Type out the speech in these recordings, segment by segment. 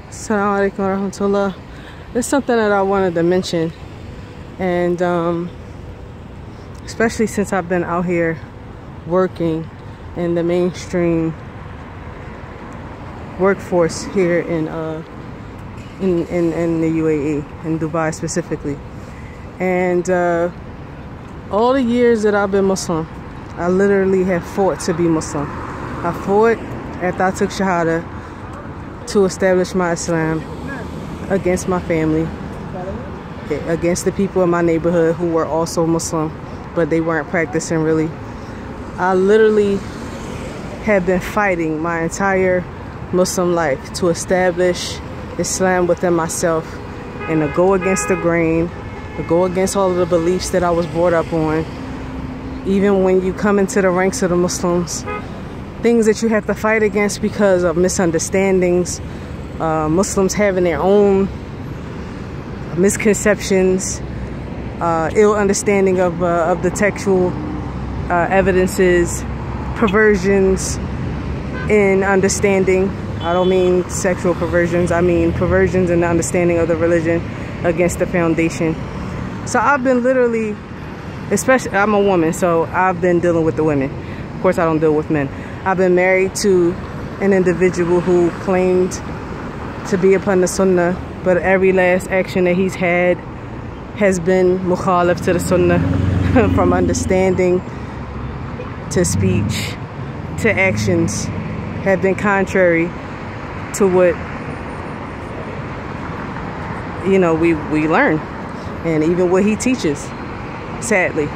Assalamu alaikum warahmatullah. It's something that I wanted to mention, and especially since I've been out here working in the mainstream workforce here in the UAE, in Dubai specifically. And all the years that I've been Muslim, I literally have fought to be Muslim. I fought after I took Shahada to establish my Islam against my family, against the people in my neighborhood who were also Muslim, but they weren't practicing really. I literally have been fighting my entire Muslim life to establish Islam within myself and to go against the grain, to go against all of the beliefs that I was brought up on. Even when you come into the ranks of the Muslims, things that you have to fight against because of misunderstandings, Muslims having their own misconceptions, ill understanding of the textual evidences, perversions in understanding. I don't mean sexual perversions, I mean perversions in the understanding of the religion against the foundation. So I've been literally, especially, I'm a woman, so I've been dealing with the women. Of course I don't deal with men. I've been married to an individual who claimed to be upon the Sunnah, but every last action that he's had has been mukhalif to the Sunnah, from understanding to speech to actions, have been contrary to what, you know, we learn, and even what he teaches, sadly.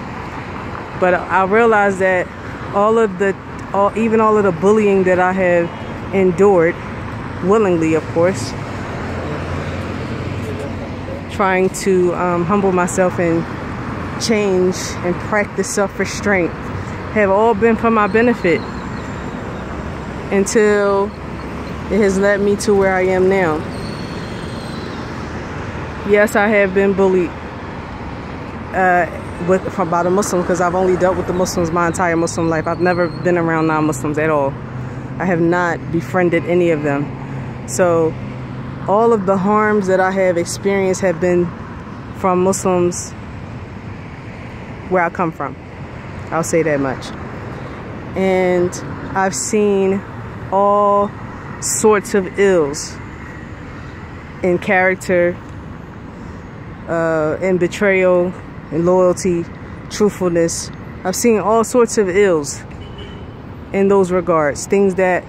But I realized that even all of the bullying that I have endured, willingly of course, trying to humble myself and change and practice self-restraint, have all been for my benefit until it has led me to where I am now. Yes, I have been bullied by the Muslims, because I've only dealt with the Muslims my entire Muslim life. I've never been around non-Muslims at all. I have not befriended any of them. So all of the harms that I have experienced have been from Muslims where I come from. I'll say that much. And I've seen all sorts of ills in character, in betrayal, in loyalty, truthfulness. I've seen all sorts of ills in those regards, things that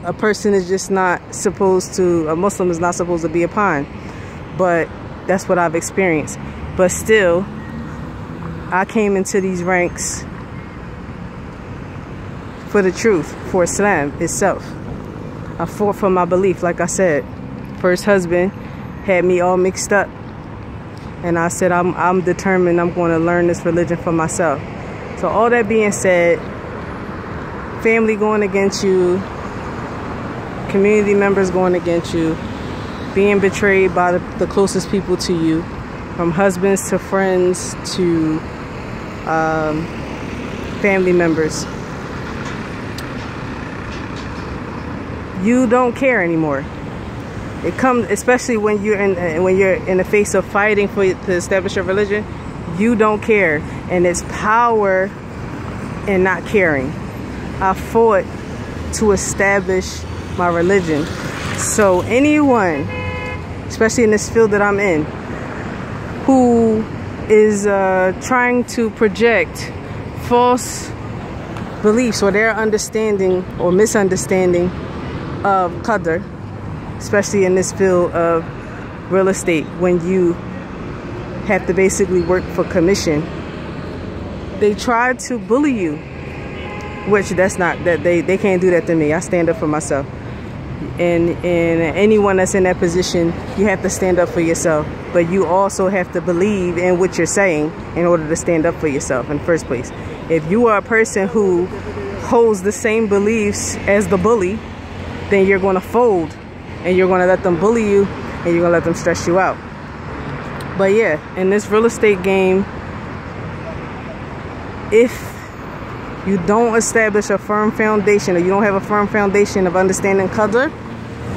a person is just not supposed to, a Muslim is not supposed to be upon. But that's what I've experienced. But still, I came into these ranks for the truth, for Islam itself. I fought for my belief, like I said. First husband had me all mixed up, and I said I'm determined I'm going to learn this religion for myself. So all that being said, family going against you, community members going against you, being betrayed by the closest people to you, from husbands to friends to family members. You don't care anymore. It comes, especially when you're in the face of fighting to establish a religion. You don't care, and it's power in not caring. I fought to establish my religion. So anyone, especially in this field that I'm in, who is trying to project false beliefs or their understanding or misunderstanding of qadr, especially in this field of real estate, when you have to basically work for commission, they try to bully you, which that's not, that they can't do that to me. I stand up for myself. And anyone that's in that position, you have to stand up for yourself, but you also have to believe in what you're saying in order to stand up for yourself in the first place. If you are a person who holds the same beliefs as the bully, then you're going to fold, and you're going to let them bully you, and you're going to let them stress you out. But yeah, in this real estate game, if you don't establish a firm foundation, or you don't have a firm foundation of understanding qadr,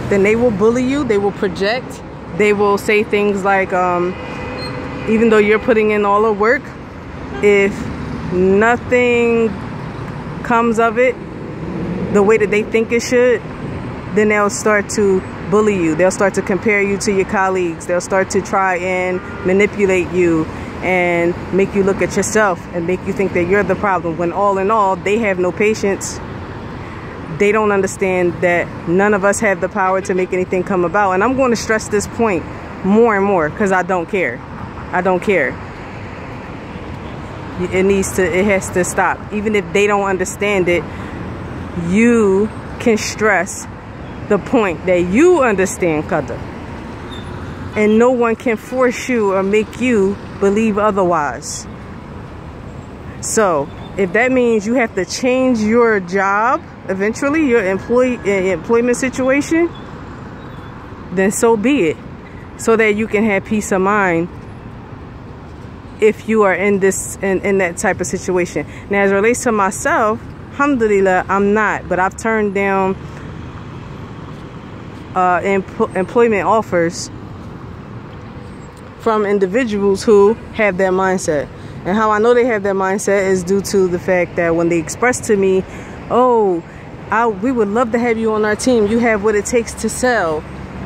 then they will bully you, they will project, they will say things like, even though you're putting in all the work, if nothing comes of it the way that they think it should, then they'll start to bully you. They'll start to compare you to your colleagues. They'll start to try and manipulate you and make you look at yourself and make you think that you're the problem, when all in all, they have no patience. They don't understand that none of us have the power to make anything come about. And I'm going to stress this point more and more, because I don't care. I don't care. It has to stop. Even if they don't understand it, you can stress the point that you understand qadr. And no one can force you or make you believe otherwise. So if that means you have to change your job eventually, your employment situation, then so be it, so that you can have peace of mind if you are in that type of situation. Now, as it relates to myself, alhamdulillah, I'm not, but I've turned down employment offers from individuals who have that mindset. And how I know they have that mindset is due to the fact that when they express to me, oh, we would love to have you on our team, you have what it takes to sell,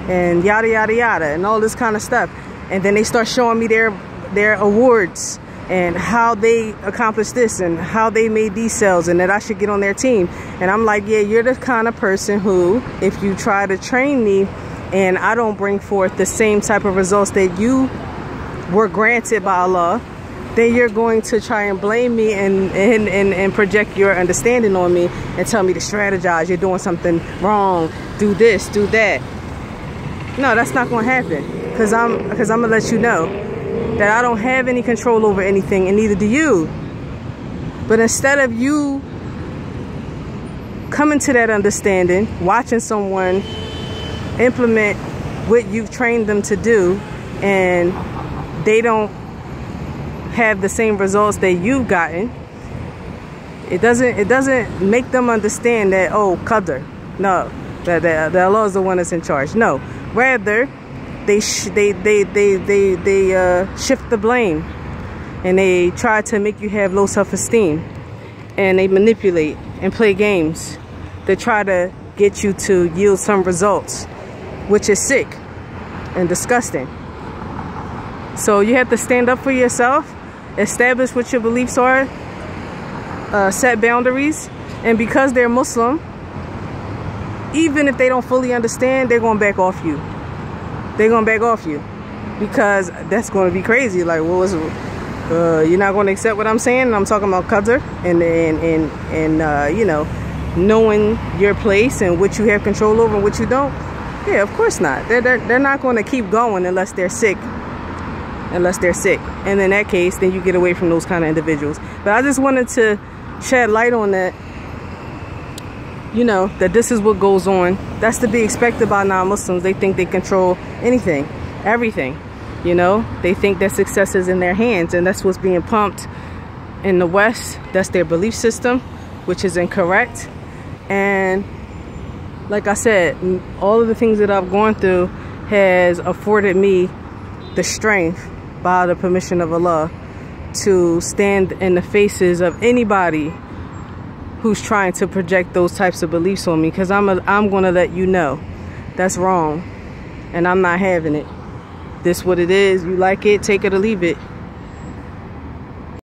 and yada yada yada, and all this kind of stuff. And then they start showing me their awards and how they accomplished this and how they made these sales, and that I should get on their team. And I'm like, yeah, you're the kind of person who, if you try to train me and I don't bring forth the same type of results that you were granted by Allah, then you're going to try and blame me and project your understanding on me and tell me to strategize, you're doing something wrong, do this, do that. No, that's not going to happen, because I'm going to let you know that I don't have any control over anything, and neither do you. But instead of you coming to that understanding, watching someone implement what you've trained them to do, and they don't have the same results that you've gotten, it doesn't make them understand that, oh, qadr. No, that Allah is the one that's in charge. No, rather they shift the blame, and they try to make you have low self-esteem, and they manipulate and play games to try to get you to yield some results, which is sick and disgusting. So you have to stand up for yourself, establish what your beliefs are, set boundaries, and because they're Muslim, even if they don't fully understand, they're going to back off you. They're going to back off you, because that's going to be crazy. Like, what was you're not going to accept what I'm saying? And I'm talking about qadr and you know, knowing your place and what you have control over and what you don't. Yeah, of course not. They're not going to keep going unless they're sick. And in that case, then you get away from those kind of individuals. But I just wanted to shed light on that, you know, that this is what goes on. That's to be expected by non-Muslims. They think they control anything, everything, you know. They think that success is in their hands, and that's what's being pumped in the West. That's their belief system, which is incorrect. And like I said, all of the things that I've gone through has afforded me the strength, by the permission of Allah, to stand in the faces of anybody who's trying to project those types of beliefs on me, because I'm going to let you know that's wrong, and I'm not having it. This what it is. You like it, take it or leave it.